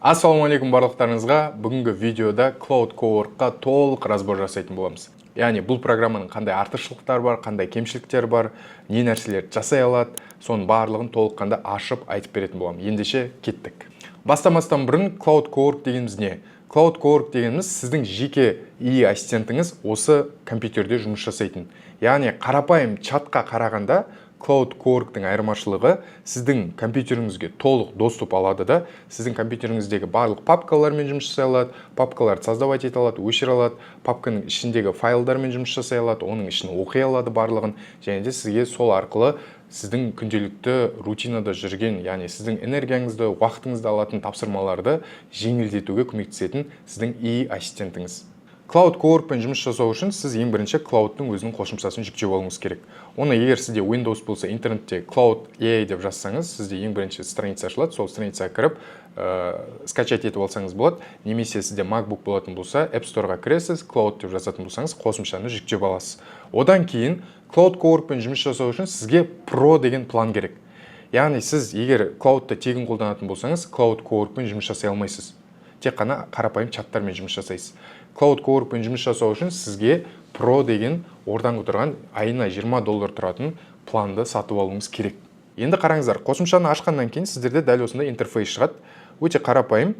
Ассалаумалейкум барлықтарыңызға. Бүгінгі видеода Cloud Cowork'қа толық разбор жасайтын боламыз. Яғни бұл программаның қандай артықшылықтары бар, қандай кемшіліктері бар, не нәрселерді жасай алады, соның барлығын толыққанда ашып айтып беретін боламын. Ендеше кеттік. Бастамастан бұрын Cloud Cowork дегеніміз не? Cloud Cowork дегеніміз сіздің жеке ИИ ассистентіңіз осы компьютерде жұмыс жасайтын. Яғни қарапайым чатқа қарағанда Cloud Cowork'тың айырмашылығы сіздің компьютеріңізге толық доступ алады да, сіздің компьютеріңіздегі барлық папкалармен жұмыс жасай алады, папкаларды создавать ете алады, өшіре алады, папканың ішіндегі файлдармен жұмыс жасай алады, оның ішін оқи алады барлығын, және де сізге сол арқылы сіздің күнделікті рутинада жүрген, яғни сіздің энергияңызды, уақытыңызды алатын тапсырмаларды жеңілдетуге көмектесетін сіздің ИИ ассистентіңіз. Cloud Cowork'пен жұмыс жасау үшін сіз ең бірінші Cloud'тың өзінің қосымшасын жүктеп алуыңыз керек. Оны егер сізде Windows болса, интернетте Cloud AI деп жазсаңыз, сізде ең бірінші страница ашылады, сол страницаға кіріп, скачать етіп алсаңыз болады. Немесе сізде MacBook болатын болса, App Store-ға кіресіз, Cloud деп жазатын болсаңыз, қосымшаны жүктеп аласыз. Одан кейін Cloud Cowork'пен жұмыс жасау үшін сізге Pro деген план керек. Яғни сіз егер Cloud'ты тегін қолданатын болсаңыз, Cloud Cowork'пен жұмыс жасай алмайсыз. Тек қана қарапайым чаттармен жұмыс жасайсыз. Cloud Cowork'пен жұмыс жасау үшін сізге Pro деген ордан отырған айына $20 тұратын планды сатып алуыңыз керек. Енді қараңыздар, қосымшаны ашқаннан кейін сіздерде дәл осындай интерфейс шығады. Өте қарапайым.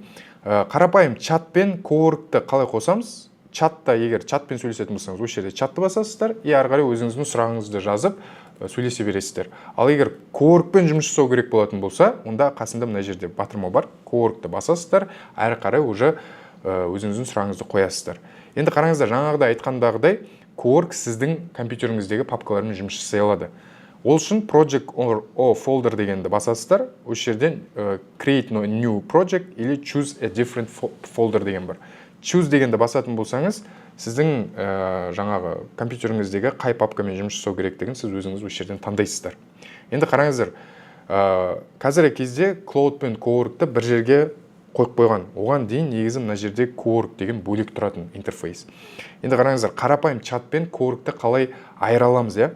Қарапайым чат пен Cowork'ты қалай қосамыз? Чатта егер чатпен сөйлесетін болсаңыз, осы жерде чатты басасыздар, ары қарай өзіңіздің сұрағыңызды жазып сөйлесе бересіздер. Ал егер Cowork'пен жұмыс жасау керек болатын болса, онда қасында мына жерде батырма бар, Cowork'ты басасыздар, ары қарай уже өзіңіздің сұрағыңызды қоясыздар. Енді қараңыздар, жаңағыда айтқандағыдай, Cowork сіздің компьютеріңіздегі папкалармен жұмыс жасай алады. Ол үшін Project or Folder дегенді басасыздар, осы жерден Create New Project или Choose a Different Folder деген бар. Choose дегенді басатын болсаңыз, сіздің жаңағы компьютеріңіздегі қай папкамен жұмыс жасау керектігін сіз өзіңіз осы жерден таңдайсыздар. Енді қараңыздар, қазіргі кезде Cloud пен Cowork'ты бір жерге қойып қойған. Оған дейін негізі мына жерде Cowork деген бөлек тұратын интерфейс. Енді қараңыздар, қарапайым чат пен Cowork'ты қалай айыра аламыз, иә?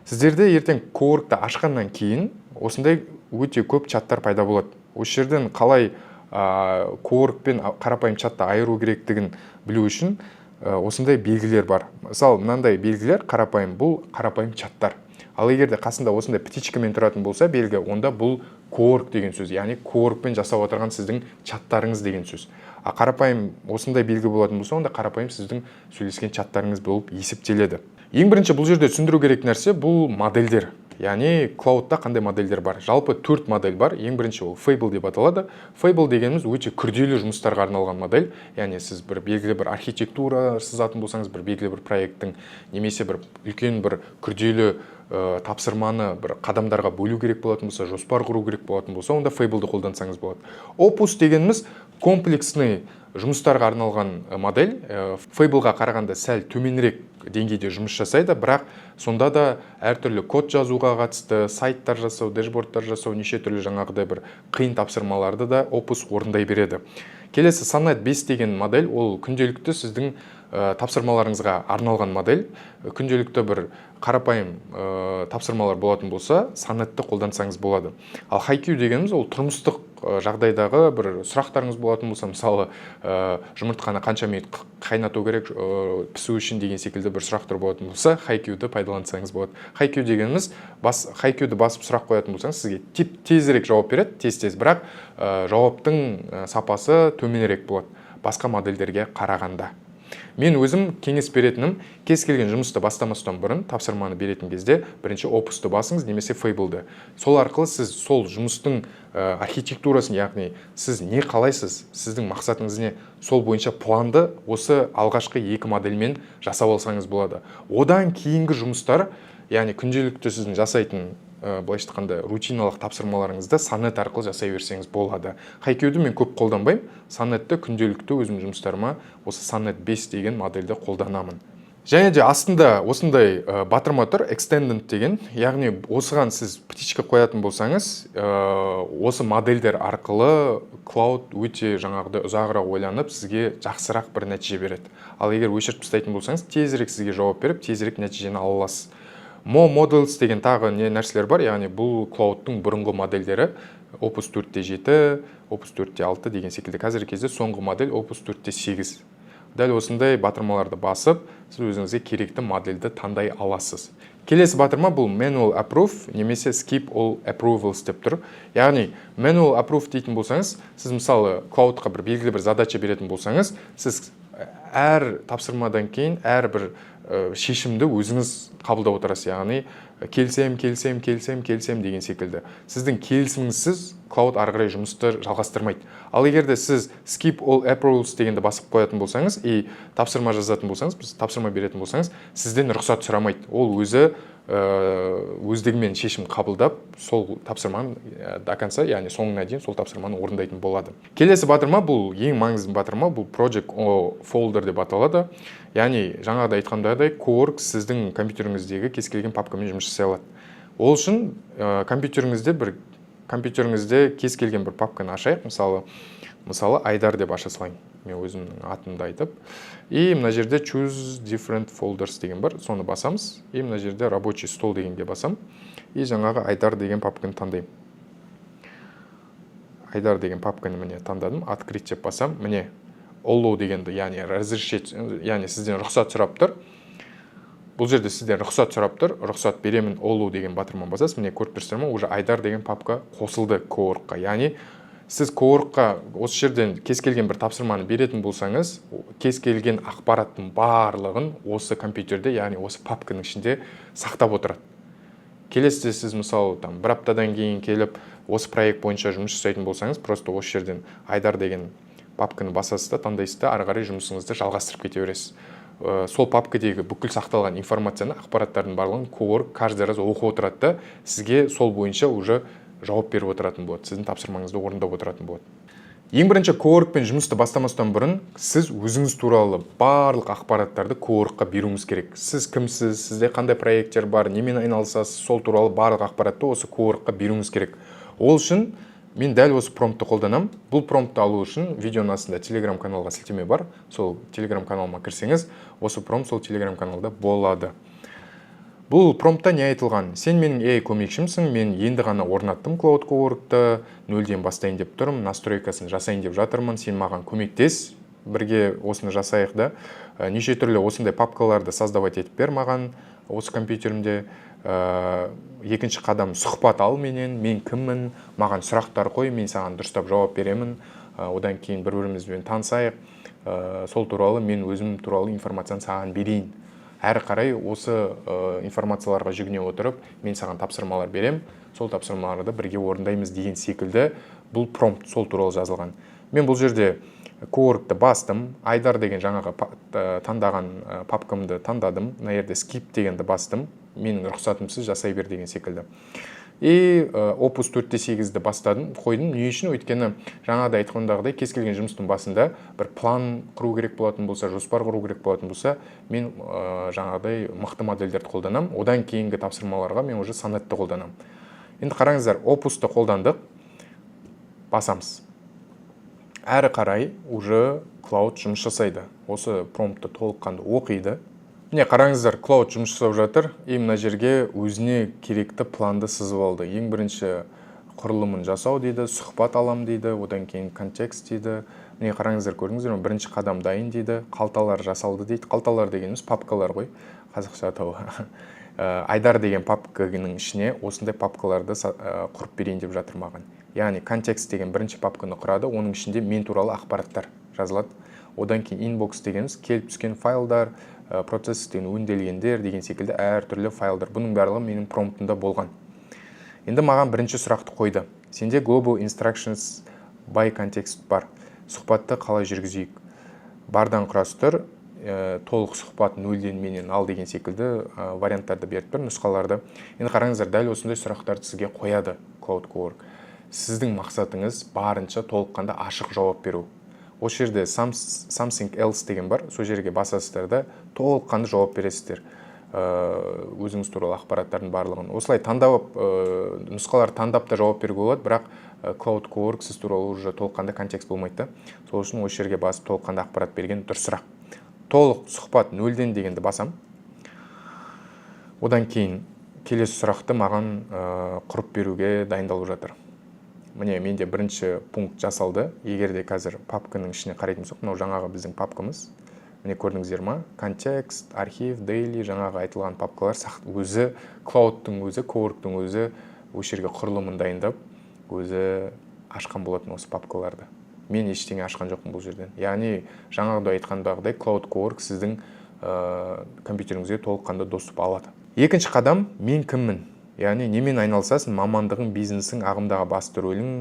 Сіздерде ертең Cowork'ты ашқаннан кейін осындай өте көп чаттар пайда болады. Осы жерден қалай Cowork пен қарапайым чатты айыру керектігін білу үшін осындай белгілер бар. Мысалы, мынандай белгілер қарапайым, бұл қарапайым чаттар. Ал егерде қасында осындай птичкамен тұратын болса белгі, онда бұл Cowork деген сөз, яғни Cowork'пен жасап отырған сіздің чаттарыңыз деген сөз. А қарапайым осындай белгі болатын болса, онда қарапайым сіздің сөйлескен чаттарыңыз болып есептеледі. Ең бірінші бұл жерде түсіндіру керек нәрсе бұл модельдер. Яғни Cloud'та қандай модельдер бар? Жалпы 4 модель бар. Ең бірінші ол Fable деп аталады. Fable дегеніміз өте күрделі жұмыстарға арналған модель. Яғни сіз бір белгілі бір архитектура сызатын болсаңыз, бір белгілі бір проекттің немесе бір үлкен бір күрделі тапсырманы бір қадамдарға бөлу керек болатын болса, жоспар құру керек болатын болса, онда Fable'ды қолдансаңыз болады. Opus дегеніміз комплексный жұмыстарға арналған модель. Fable'ға қарағанда сәл төменірек деңгейде жұмыс жасайды, бірақ сонда да әртүрлі код жазуға қатысты, сайттар жасау, дэшбордтар жасау, неше түрлі жаңағыдай бір қиын тапсырмаларды да Opus орындай береді. Келесі Sonnet 5 деген модель, ол күнделікті сіздің тапсырмаларыңызға арналған модель. Күнделікті бір қарапайым тапсырмалар болатын болса, Sonnet'ті қолдансаңыз болады. Ал HiQ дегеніміз ол тұрмыстық жағдайдағы бір сұрақтарыңыз болатын болса, мысалы, жұмыртқаны қанша минут қайнату керек пісу үшін деген секілді бір сұрақтар болатын болса, HiQ-ді пайдалансаңыз болады. HiQ дегеніміз HiQ-ді басып сұрақ қоятын болсаңыз, сізге тезірек жауап береді, тез-тез, бірақ жауаптың сапасы төменірек болады басқа модельдерге қарағанда. Мен өзім кеңес беретінім, кез келген жұмысты бастамастан бұрын тапсырманы беретін кезде бірінші Opus'ты басыңыз немесе Fable'ды. Сол арқылы сіз сол жұмыстың архитектурасын, яғни сіз не қалайсыз, сіздің мақсатыңыз не, сол бойынша планды осы алғашқы 2 модельмен жасап алсаңыз болады. Одан кейінгі жұмыстар, яғни күнделікті сіздің жасайтын былайша айтқанда рутиналық тапсырмаларыңызды Sonnet арқылы жасай берсеңіз болады. HiQ-ді мен көп қолданбаймын. Sonnet'ті күнделікті өзім жұмыстарыма осы Sonnet 5 деген модельді қолданамын. Және де астында осындай батырма тұр, Extended деген, яғни осыған сіз птичка қоятын болсаңыз, осы модельдер арқылы Cloud өте жаңағыда ұзағырақ ойланып, сізге жақсырақ бір нәтиже береді. Ал егер өшіріп тастайтын болсаңыз, тезірек сізге жауап беріп, тезірек нәтижені ала аласыз. Mo Models деген тағы не нәрселер бар, яғни бұл Cloud'тың бұрынғы модельдері Opus 4.7, Opus 4.6 деген секілді. Қазіргі кезде соңғы модель Opus 4.8. Дәл осындай батырмаларды басып, сіз өзіңізге керекті модельді таңдай аласыз. Келесі батырма бұл Manual Approve немесе Skip All Approvals деп тұр. Яғни Manual Approve дейтін болсаңыз, сіз мысалы Cloud'қа бір белгілі бір задача беретін болсаңыз, сіз әр тапсырмадан кейін әрбір шешімді өзіңіз қабылдап отырасыз. Яғни келсем деген секілді. Сіздің келісіміңізсіз Cloud ары қарай жұмысты жалғастырмайды. Ал егерде сіз Skip All Approvals дегенді басып қоятын болсаңыз, тапсырма жазатын болсаңыз, тапсырма беретін болсаңыз, сізден рұқсат сұрамайды. Ол өзі өздігімен шешім қабылдап, сол тапсырманы до конца, яғни соңына дейін сол тапсырманы орындайтын болады. Келесі батырма бұл ең маңызды батырма, бұл Project O Folder деп аталады. Яғни жаңағыда айтқандағыдай Cowork сіздің компьютеріңіздегі кез келген папкамен жұмыс жасай алады. Ол үшін компьютеріңізде кез келген бір папканы ашайық. Мысалы Айдар деп аша салайын. Мен өзімнің атымды айтып. Мына жерде Choose Different Folders деген бар. Соны басамыз. Мына жерде Рабочий стол дегенге басам. Жаңағы Айдар деген папканы таңдаймын. Айдар деген папканы міне таңдадым. Открыть деп басам. Міне Allow дегенді, яғни разрешить, яғни сізден рұқсат сұрап тұр. Бұл жерде сізден рұқсат сұрап тұр. Рұқсат беремін Allow деген батырманы басасыз. Міне көріп тұрсыздар ма, уже Айдар деген папка қосылды Cowork'қа. Яғни сіз Cowork'қа осы жерден кез келген бір тапсырманы беретін болсаңыз, кез келген ақпараттың барлығын осы компьютерде, яғни осы папканың ішінде сақтап отырады. Келесіде сіз мысалы бір аптадан кейін келіп, осы проект бойынша жұмыс жасайтын болсаңыз, просто осы жерден Айдар деген папканы басасыз да, таңдайсыз да, ары қарай жұмысыңызды жалғастырып кете бересіз. Сол папкадегі бүкіл сақталған информацияны, ақпараттардың барлығын Cowork каждый раз оқып отырады да, сізге сол бойынша уже жауап беріп отыратын болады, сіздің тапсырмаңызды орындап отыратын болады. Ең бірінші Coworkпен жұмысты бастамастан бұрын сіз өзіңіз туралы барлық ақпараттарды Coworkқа беруіңіз керек. Сіз кімсіз, сізде қандай проекттер бар, немен айналысасыз, сол туралы барлық ақпаратты осы Coworkқа беруіңіз керек. Ол үшін мен дәл осы промптты қолданам. Бұл промптты алу үшін видеоның астында Telegram каналға сілтеме бар. Сол Telegram каналыма кірсеңіз, осы промпт сол Telegram каналда болады. Бұл промптта не айтылған? Сен менің AI көмекшімсің, мен енді ғана орнаттым Cloud Cowork'ты, нөлден бастайын деп тұрмын, настройкасын жасайын деп жатырмын, сен маған көмектес, бірге осыны жасайық да. Неше түрлі осындай папкаларды создавать етіп бер маған осы компьютерімде. Екінші қадам сұхбат ал менен, мен кіммін, маған сұрақтар қой, мен саған дұрыстап жауап беремін, одан кейін бір-бірімізбен танысайық, сол туралы мен өзім туралы информацияны саған берейін. Әрі қарай осы информацияларға жүгіне отырып, мен саған тапсырмалар берем, сол тапсырмаларды бірге орындаймыз деген секілді бұл промпт сол туралы жазылған. Мен бұл жерде Cowork'ты бастым, Айдар деген жаңағы таңдаған папкамды таңдадым, мына жерде Skip дегенді бастым, менің рұқсатымсыз жасай бер деген секілді. Opus 4.8-ді бастадым, қойдым. Не үшін? Өйткені жаңағыда айтқандағыдай кез келген жұмыстың басында бір план құру керек болатын болса, жоспар құру керек болатын болса, мен жаңағыдай мықты модельдерді қолданам. Одан кейінгі тапсырмаларға мен уже Sonet'ті қолданам. Енді қараңыздар, Opus'ты қолдандық, басамыз. Әрі қарай уже Cloud жұмыс жасайды. Осы промптты толыққанды оқиды. Міне қараңыздар, Cloud жұмыс жасап жатыр. Мына жерге өзіне керекті планды сызып алды. Ең бірінші құрылымын жасау дейді, сұхбат алам дейді, одан кейін контекст дейді. Міне қараңыздар, көрдіңіздер ме? Бірінші қадам дайын дейді, қалталар жасалды дейді. Қалталар дегеніміз папкалар ғой, қазақша атауы. Айдар деген папканың ішіне осындай папкаларды құрып берейін деп жатыр маған. Яғни контекст деген бірінші папканы құрады, оның ішінде мен туралы ақпараттар жазылады. Одан кейін inbox дегеніміз келіп түскен файлдар, процесстен өңделгендер деген секілді әртүрлі файлдар. Бұның барлығы менің промптымда болған. Енді маған бірінші сұрақты қойды. Сенде Global Instructions by Context бар. Сұхбатты қалай жүргізейік? Бардан құрастыр, толық сұхбат нөлден менен ал деген секілді варианттарды беріп тұр, нұсқаларды. Енді қараңыздар, дәл осындай сұрақтарды сізге қояды Cloud Cowork. Сіздің мақсатыңыз барынша толыққанда ашық жауап беру. Осы жерде something else деген бар, сол жерге басасыздар да толыққанды жауап бересіздер. Өзіңіз туралы ақпараттардың барлығын. Осылай таңдап, нұсқалар таңдап та жауап беруге болады, бірақ Cloud Cowork сіз туралы уже толыққанды контекст болмайды. Сол үшін осы жерге басып толыққанды ақпарат берген дұрысырақ. Толық сұхбат нөлден дегенді басам. Одан кейін келесі сұрақты маған құрып беруге дайындалып жатыр. Міне, менде бірінші пункт жасалды. Егер де қазір папканың ішіне қарайтын болсақ, мынау жаңағы біздің папкамыз. Міне, көрдіңіздер ма? Контекст, архив, daily, жаңағы айтылған папкалар өзі, Cloud'тың өзі, Cowork'тың өзі осы жерге құрылымын дайындап, өзі ашқан болатын осы папкаларды. Мен ештеңе ашқан жоқпын бұл жерден. Яғни, жаңағыда айтқандағыдай Cloud Cowork сіздің компьютеріңізге толыққанды доступ алады. Екінші қадам, мен кіммін? Яғни, немен айналысасың, мамандығың, бизнесің, ағымдағы басты рөлің,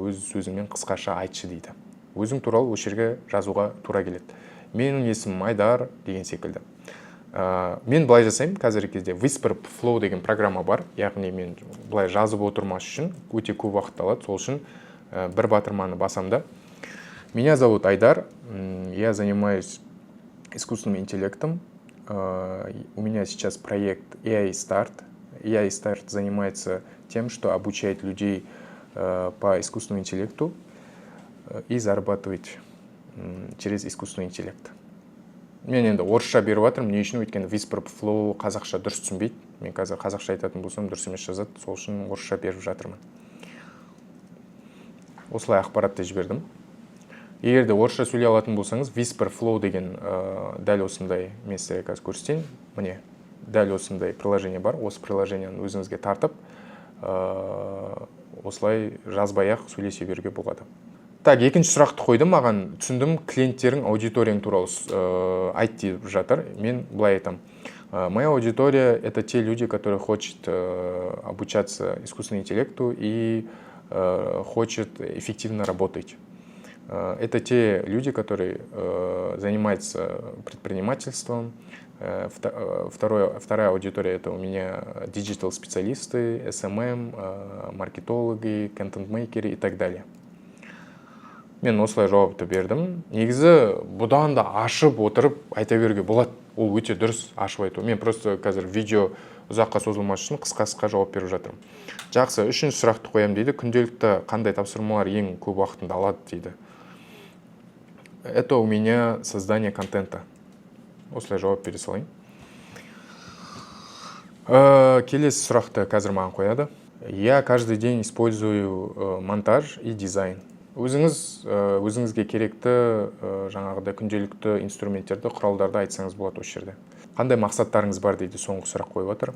өз сөзіңмен қысқаша айтшы дейді. Өзің туралы осы жерге жазуға тура келеді. Менің есімім Айдар деген секілді. Мен былай жасаймын, қазіргі кезде Whisper Flow деген программа бар. Яғни мен былай жазып отырмас үшін өте көп уақыт алады. Сол үшін бір батырманы басамда. Меня зовут Айдар. Я занимаюсь искусственным интеллектом. У меня сейчас проект AI Start. AI Start занимается тем, что обучает людей по искусственному интеллекту и зарабатывать через искусственный интеллект. Мен енді орысша беріп жатырмын, не үшін? Өйткені Whisper Flow қазақша дұрыс түсінбейді. Мен қазір қазақша айтатын болсам дұрыс емес жазады, сол үшін орысша беріп жатырмын. Осылай ақпаратты жібердім. Егер де орысша сөйлей алатын болсаңыз, Whisper Flow деген дәл осындай, мен сіздерге қазір көрсетейін. Міне, дәл осындай приложение бар. Осы приложениені өзіңізге тартып, осылай жазбай-ақ сөйлесе беруге болады. Так, екінші сұрақты қойдым, маған түсіндім, клиенттерің, аудиторияң туралы айт деп жатыр. Мен былай айтам. Моя аудитория – это те люди, которые хотят обучаться искусственному интеллекту и хотят эффективно работать. Это те люди, которые занимаются предпринимательством. Вторая аудитория – это у меня диджитал-специалисты, SMM, маркетологи, контент-мейкеры и так далее. Мен осылай жауапты бердім. Негізі бұдан да ашып отырып айта беруге болады. Ол өте дұрыс ашып айту. Мен просто қазір видео ұзаққа созылмас үшін қысқа жауап беріп жатырмын. Жақсы, үшінші сұрақты қоямын дейді. Күнделікті қандай тапсырмалар ең көп уақытында алады дейді. Это у меня создание контента. Осылай жауап бере салайын. Келесі сұрақты қазір маған қояды. Я каждый день использую монтаж и дизайн. Өзіңізге керекті жаңағыдай күнделікті инструменттерді, құралдарды айтсаңыз болады осы жерде. Қандай мақсаттарыңыз бар дейді, соңғы сұрақ қойып отыр.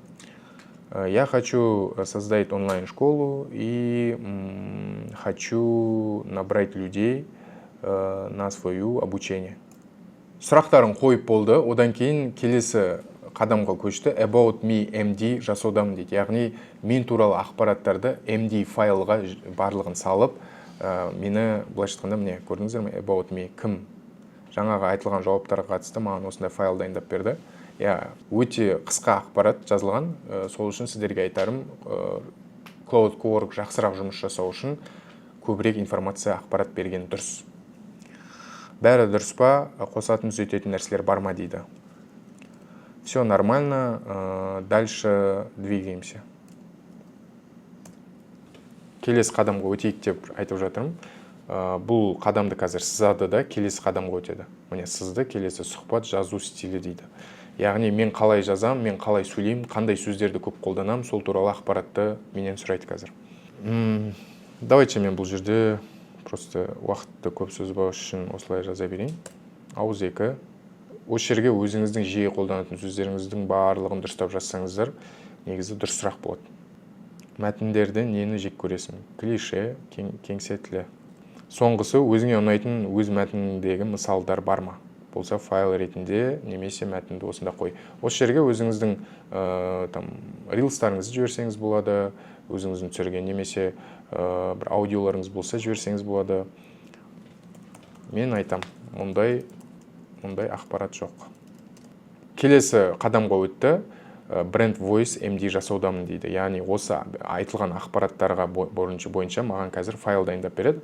Я хочу создать онлайн-школу и хочу набрать людей на свое обучение. Сұрақтарын қойып болды, одан кейін келесі қадамға көшті. About me MD жасаудамын дейді. Яғни мен туралы ақпараттарды MD файлға барлығын салып, мені былайша айтқанда, міне көрдіңіздер ме, about me кім, жаңағы айтылған жауаптарға қатысты маған осындай файл дайындап берді. Өте қысқа ақпарат жазылған, сол үшін сіздерге айтарым, Cloud Cowork жақсырақ жұмыс жасау үшін көбірек информация, ақпарат берген дұрыс. Бәрі дұрыс па, қосатын түзететін нәрселер бар ма дейді. Все нормально, дальше двигаемся. Келесі қадамға өтейік деп айтып жатырмын. Бұл қадамды қазір сызады да, келесі қадамға өтеді. Міне сызды, келесі сұхбат жазу стилі дейді. Яғни мен қалай жазам, мен қалай сөйлеймін, қандай сөздерді көп қолданам, сол туралы ақпаратты менен сұрайды қазір. Давайте мен бұл жерде просто уақытты көп созбау үшін осылай жаза берейін. Ауыз екі. Осы жерге өзіңіздің жиі қолданатын сөздеріңіздің барлығын дұрыстап жазсаңыздар, негізі дұрыс сұрақ болады. Мәтіндерді нені жек көресің? Клише, кеңсетілі. Соңғысы, өзіңе ұнайтын өз мәтініндегі мысалдар бар ма? Болса файл ретінде немесе мәтінді осында қой. Осы жерге өзіңіздің рилстарыңызды жіберсеңіз болады, өзіңіздің түсірген немесе бір аудиоларыңыз болса жіберсеңіз болады. Мен айтам, мұндай ақпарат жоқ. Келесі қадамға өтті. Brand Voice MD жасаудамын дейді. Яғни осы айтылған ақпараттарға бойынша маған қазір файл дайындап береді.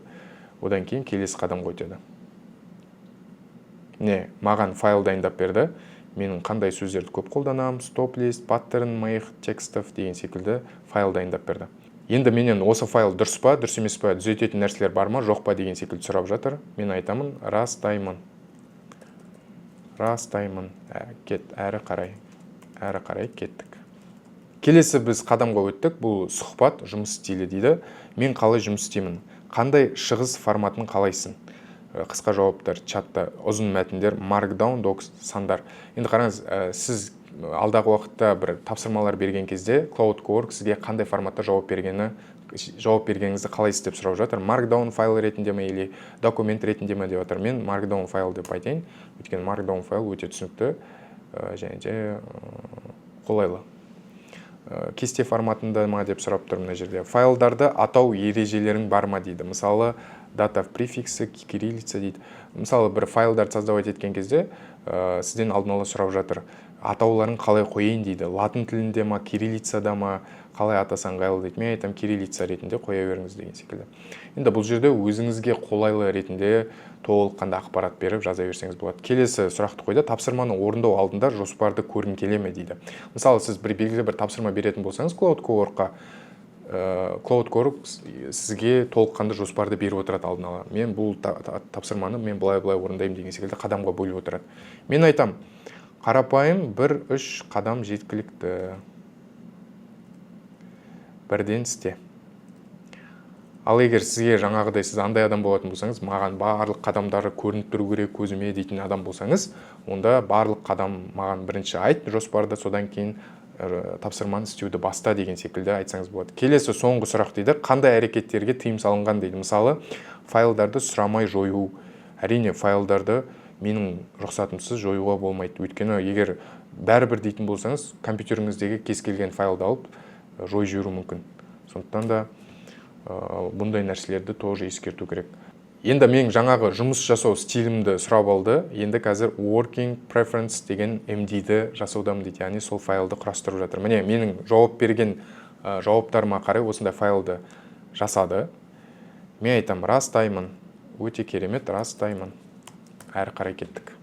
Одан кейін келесі қадамға өтеді. Маған файл дайындап берді. Менің қандай сөздерді көп қолданам, стоп-лист, паттерн моих текстов деген секілді файл дайындап берді. Енді менен осы файл дұрыс па, дұрыс емес па, түзететін нәрселер бар ма, жоқ па деген секілді сұрап жатыр. Мен айтамын, растаймын. Кет, әрі қарай кеттік. Келесі біз қадамға өттік. Бұл сұхбат, жұмыс стилі дейді. Мен қалай жұмыс істеймін? Қандай шығыс форматын қалайсың? Қысқа жауаптар, чатта, ұзын мәтіндер, markdown, docs, сандар. Енді қараңыз, сіз алдағы уақытта бір тапсырмалар берген кезде Cloud Cowork сізге қандай форматта жауап бергеніңізді қалайсыз деп сұрап жатыр. Markdown файл ретінде ме, или документ ретінде ме деп жатыр. Мен Markdown файл деп айтайын. Өйткені Markdown файл өте түсінікті және де қолайлы. Кесте форматында ма деп сұрап тұр мына жерде. Файлдарды атау ережелерің бар ма дейді. Мысалы, дата префиксі, кириллица дейді. Мысалы, бір файлдарды создавать еткен кезде сізден алдын ала сұрап жатыр. Атауларын қалай қойайын дейді. Латын тілінде ма, кириллицада ма, қалай атасаң ыңғайлы дейді. Мен айтам, кириллица ретінде қоя беріңіз деген секілді. Енді бұл жерде өзіңізге қолайлы ретінде толыққанды ақпарат беріп жаза берсеңіз болады. Келесі сұрақты қойды. Тапсырманы орындау алдында жоспарды көргің келе ме дейді. Мысалы, сіз бір белгілі бір тапсырма беретін болсаңыз, Cloud Cowork сізге толыққанды жоспарды беріп отырады алдын ала. Мен бұл тапсырманы мен былай-былай орындаймын деген секілді қадамға бөліп отырады. Мен айтам, қарапайым 1-3 қадам жеткілікті. Бірден істе. Ал егер сізге жаңағыдай сіз андай адам болатын болсаңыз, маған барлық қадамдары көрініп тұру керек көзіме дейтін адам болсаңыз, онда барлық қадам маған бірінші айт жоспарды, содан кейін тапсырманы істеуді баста деген секілді айтсаңыз болады. Келесі соңғы сұрақ дейді, қандай әрекеттерге тыйым салынған дейді. Мысалы, файлдарды сұрамай жою. Әрине, файлдарды менің рұқсатымсыз жоюға болмайды. Өйткені егер бәрібір дейтін болсаңыз, компьютеріңіздегі кез келген файлды алып жой жіберу мүмкін. Сондықтан да бұндай нәрселерді тоже ескерту керек. Енді мен жаңағы жұмыс жасау стилімді сұрап алды. Енді қазір working preference деген MD-ді жасаудамын дейді. Яғни сол файлды құрастырып жатыр. Міне, менің жауап берген жауаптарыма қарай осындай файлды жасады. Мен айтам, растаймын. Өте керемет, растаймын. Әрі қарай кеттік.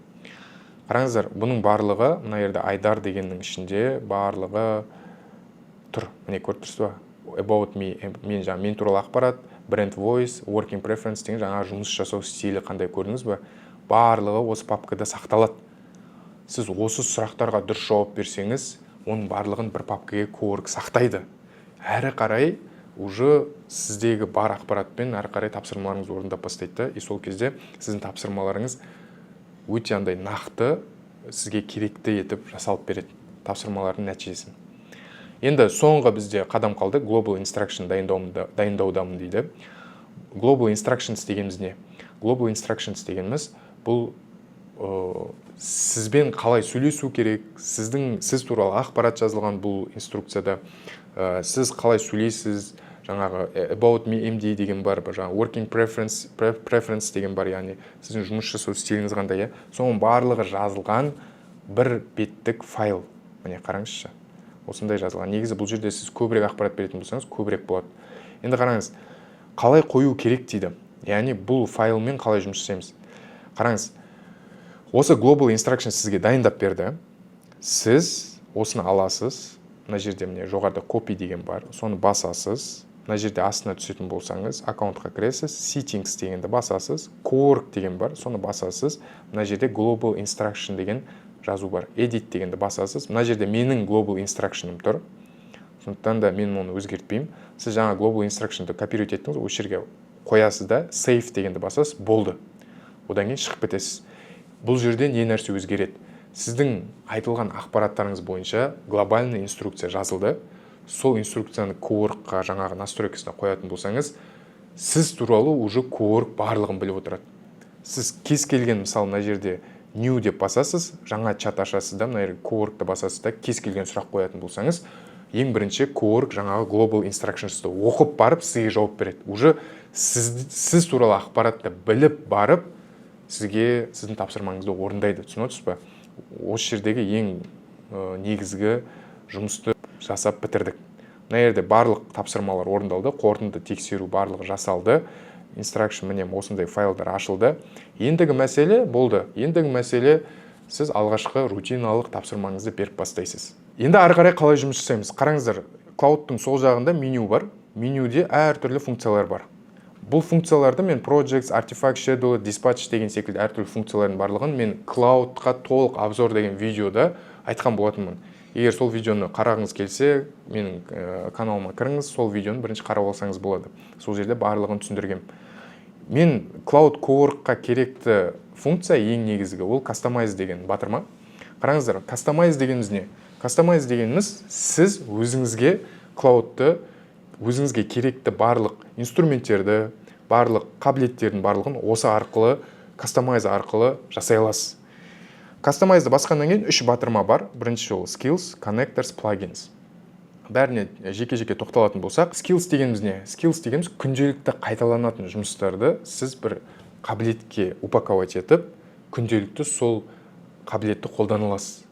Қараңыздар, бұның барлығы, мына жерде Айдар дегеннің ішінде барлығы тұр. Міне, көріп тұрсыз ба? About me, мен туралы ақпарат, brand voice, working preference деген жаңа жұмыс жасау стилі қандай көрдіңіз бе? Барлығы осы папкада сақталады. Сіз осы сұрақтарға дұрыс жауап берсеңіз, оның барлығын бір папкаға Cowork сақтайды. Әрі қарай уже сіздегі бар ақпаратпен әрі қарай тапсырмаларыңыз орындап бастайды. И сол кезде сіздің тапсырмаларыңыз өте андай нақты сізге керекті етіп жасалып береді тапсырмалардың нәтижесін. Енді соңғы бізде қадам қалды. Global Instruction дайындаудамын дейді. Global Instructions дегеніміз не? Global Instructions дегеніміз бұл сізбен қалай сөйлесу керек, сіз туралы ақпарат жазылған бұл инструкцияда. Сіз қалай сөйлейсіз, жаңағы About me MD деген бар, жаңағы Working Preference деген бар, яғни сіздің жұмыс жасау стиліңіз қандай, соның барлығы жазылған бір беттік файл. Міне қараңызшы. Осындай жазылған. Негізі бұл жерде сіз көбірек ақпарат беретін болсаңыз, көбірек болады. Енді қараңыз, қалай қою керек дейді. Яғни бұл файлмен қалай жұмыс жасаймыз. Қараңыз, осы Global Instruction сізге дайындап берді. Сіз осыны аласыз. Мына жерде міне жоғарыда copy деген бар. Соны басасыз. Мына жерде астына түсетін болсаңыз, аккаунтқа кіресіз, settings дегенді басасыз, Cowork деген бар, соны басасыз. Мына жерде Global Instruction деген жазу бар. Edit дегенді басасыз. Мына жерде менің Global Instruction'ым тұр. Сондықтан да мен оны өзгертпеймін. Сіз жаңа Global Instruction'ды копировать еттіңіз, осы жерге қоясыз да, Save дегенді басасыз, болды. Одан кейін шығып кетесіз. Бұл жерде не нәрсе өзгереді? Сіздің айтылған ақпараттарыңыз бойынша глобальный инструкция жазылды. Сол инструкцияны Cowork'қа жаңағы настройкасына қоятын болсаңыз, сіз туралы уже Cowork барлығын біліп отырады. Сіз кез келген, мысалы, мына жерде New деп басасыз, жаңа чат ашасыз да, мына жерде Cowork'ты басасыз да, кез келген сұрақ қоятын болсаңыз, ең бірінші Cowork жаңағы Global Instructions'ты оқып барып, сізге жауап береді. Уже сіз туралы ақпаратты біліп барып, сізге сіздің тапсырмаңызды орындайды. Түсінесіз ба? Осы жердегі ең негізгі жұмысты жасап бітірдік. Мына жерде барлық тапсырмалар орындалды, қорытынды тексеру барлығы жасалды. Instruction міне осындай файлдар ашылды. Ендігі мәселе болды. Ендігі мәселе сіз алғашқы рутиналық тапсырмаңызды беріп бастайсыз. Енді ары қарай қалай жұмыс жасаймыз? Қараңыздар, Cloud'тың сол жағында меню бар. Менюде әртүрлі функциялар бар. Бұл функцияларды мен Projects, Artifact, Schedule, Dispatch деген секілді әртүрлі функциялардың барлығын мен Cloud'қа толық обзор деген видеода айтқан болатынмын. Егер сол видеоны қарағыңыз келсе, менің каналыма кіріңіз, сол видеоны бірінші қарап алсаңыз болады. Сол жерде барлығын түсіндіргем. Мен Cloud Cowork'қа керекті функция ең негізгі, ол Customize деген батырма. Қараңыздар, Customize дегеніміз не? Customize дегеніміз сіз өзіңізге Cloud'ты, өзіңізге керекті барлық инструменттерді, барлық қабілеттердің барлығын осы арқылы, Customize арқылы жасай аласыз. Customize'ды басқаннан кейін 3 батырма бар. Бірінші ол Skills, Connectors, Plugins. Бәріне жеке-жеке тоқталатын болсақ, Skills дегеніміз не? Skills дегеніміз күнделікті қайталанатын жұмыстарды сіз бір қабілетке упаковать етіп, күнделікті сол қабілетті қолдана аласыз.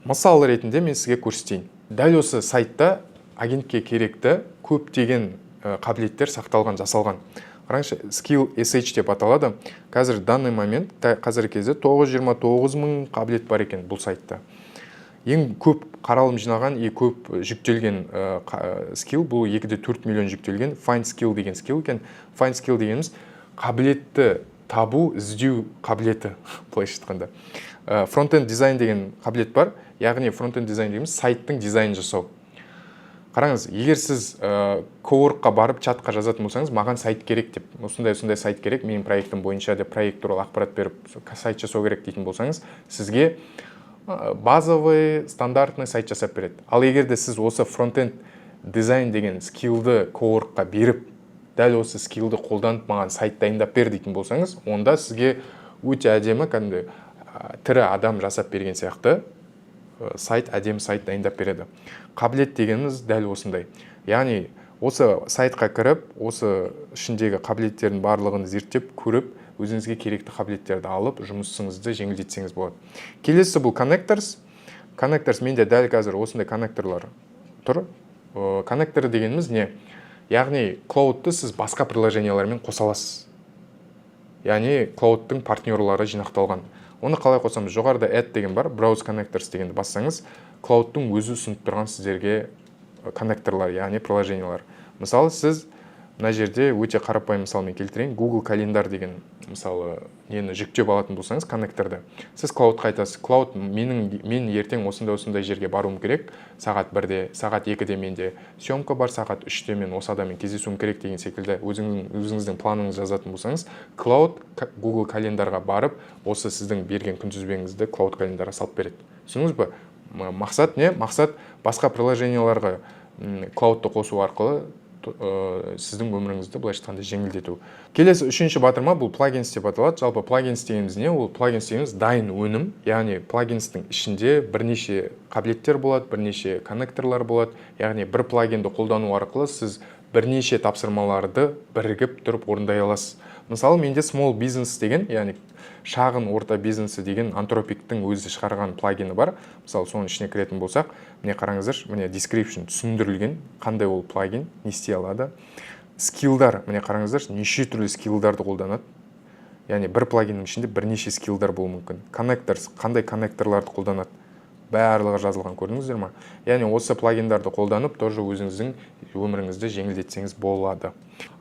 Мысал ретінде мен сізге көрсетейін. Дәл осы сайтта агентке керекті көптеген қабілеттер сақталған, жасалған. Қараңызшы, Skill SH деп аталады. Қазір данный момент, қазіргі кезде 929 мың қабілет бар екен бұл сайтта. Ең көп қаралым жинаған, көп жүктелген skill, бұл 2-4 миллион жүктелген Find Skill деген skill екен. Find Skill дегеніміз қабілетті табу, іздеу қабілеті, былайша айтқанда. Фронтенд дизайн деген қабілет бар. Яғни фронтенд дизайн дегеніміз сайттың дизайнын жасау. Қараңыз, егер сіз Cowork'қа барып чатқа жазатын болсаңыз, маған сайт керек деп, осындай сайт керек, менің проектім бойынша деп проект туралы ақпарат беріп, сайт жасау керек дейтін болсаңыз, сізге базовый, стандартный сайт жасап береді. Ал егер де сіз осы фронтенд дизайн деген скиллді Cowork'қа беріп, дәл осы скиллді қолданып маған сайт дайындап бер дейтін болсаңыз, онда сізге өте әдемі, кәдімгі тірі адам жасап берген сияқты сайт, әдемі сайт дайындап береді. Қабілет дегеніміз дәл осындай. Яғни, осы сайтқа кіріп, осы ішіндегі қабілеттердің барлығын зерттеп, көріп, өзіңізге керекті қабілеттерді алып, жұмысыңызды жеңілдетсеңіз болады. Келесі бұл Connectors. Connectors менде дәл қазір осындай коннекторлар тұр. Коннектор дегеніміз не? Яғни, Cloud'ты сіз басқа приложениялармен қоса аласыз. Яғни, Cloud'тың партнерлары жинақталған. Оны қалай қосамыз? Жоғарыда Add деген бар, Browse Connectors дегенді бассаңыз, Cloud'тың өзі ұсынып тұрған сіздерге коннекторлар, яғни приложениялар. Мысалы, сіз мына жерде өте қарапайым мысалмен келтірейін, Google календар деген мысалы нені жүктеп алатын болсаңыз коннекторды. Сіз Cloud'қа айтасыз, Cloud мен ертең осындай жерге баруым керек, сағат 1-де, сағат 2-де менде съемка бар, сағат 3-де мен осы адаммен кездесуім керек деген секілді өзіңіздің планыңызды жазатын болсаңыз, Cloud Google календарға барып, осы сіздің берген күнтізбеңізді Cloud календарға салып береді. Түсіндіңіз бе? Мақсат не? Мақсат басқа приложенияларға Cloud'ты қосу арқылы сіздің өміріңізді былайша айтқанда жеңілдету. Келесі үшінші батырма бұл плагинс деп аталады. Жалпы плагинс дегеніміз не? Ол плагинс дегеніміз дайын өнім, яғни плагинстің ішінде бірнеше қабілеттер болады, бірнеше коннекторлар болады. Яғни бір плагинді қолдану арқылы сіз бірнеше тапсырмаларды бірігіп тұрып орындай аласыз. Мысалы, менде small business деген, яғни шағын орта бизнесі деген антропиктің өзі шығарған плагині бар. Мысалы, соның ішіне кіретін болсақ, міне қараңыздар, міне description түсіндірілген, қандай ол плагин, не істей алады. Скиллдар, міне қараңыздар, неше түрлі скиллдарды қолданады. Яғни бір плагиннің ішінде бірнеше скиллдар болуы мүмкін. Connectors, қандай коннекторларды қолданады. Барлығы жазылған, көрдіңіздер ме? Яғни осы плагиндарды қолданып, тоже өзіңіздің өміріңізді жеңілдетсеңіз болады.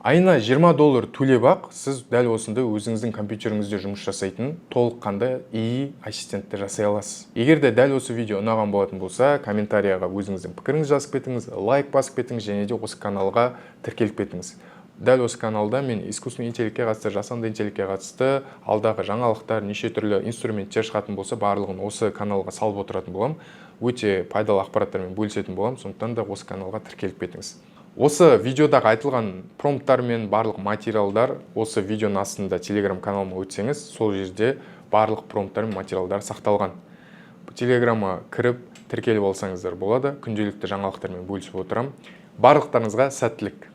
Айына $20 төлеп ақ, сіз дәл осындай өзіңіздің компьютеріңізде жұмыс жасайтын толыққанды AI ассистентті жасай аласыз. Егер де дәл осы видео ұнаған болатын болса, комментарияға өзіңіздің пікіріңізді жазып кетіңіз, лайк басып кетіңіз, және де осы каналға тіркеліп кетіңіз. Дәл осы каналда мен искусственный интеллектке қатысты, жасанды интеллектке қатысты алдағы жаңалықтар, неше түрлі инструменттер шығатын болса, барлығын осы каналға салып отыратын болам. Өте пайдалы ақпараттармен бөлісетін болам, сондықтан да осы каналға тіркеліп кетіңіз. Осы видеодағы айтылған промпттар мен барлық материалдар осы видеоның астында Telegram каналыма өтсеңіз, сол жерде барлық промпттар мен материалдар сақталған. Телеграмға кіріп, тіркеліп алсаңыздар болады. Күнделікті жаңалықтармен бөлісіп отырам. Барлықтарыңызға сәттілік.